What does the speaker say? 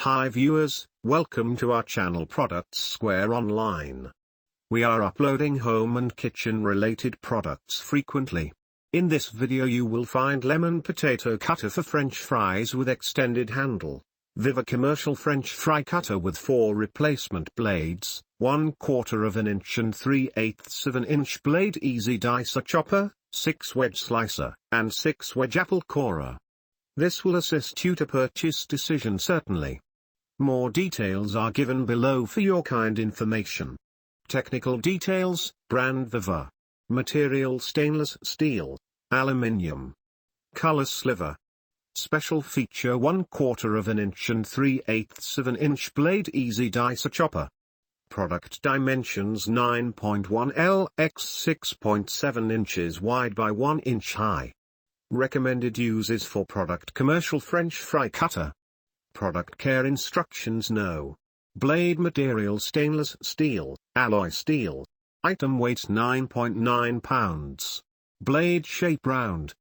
Hi viewers, welcome to our channel Products Square Online. We are uploading home and kitchen related products frequently. In this video you will find lemon potato cutter for French fries with extended handle, Vevor commercial French fry cutter with 4 replacement blades, 1/4 of an inch and 3/8 of an inch blade, easy dicer chopper, 6 wedge slicer, and 6 wedge apple corer. This will assist you to purchase decision certainly. More details are given below for your kind information. Technical details: brand Vevor. Material stainless steel, aluminium. Color sliver. Special feature 1/4 of an inch and 3/8 of an inch blade, easy dicer chopper. Product dimensions 9.1 L x 6.7 inches wide by 1 inch high. Recommended uses for product: commercial French fry cutter. Product care instructions: no. Blade material stainless steel, alloy steel. Item weight 9.9 pounds. Blade shape round,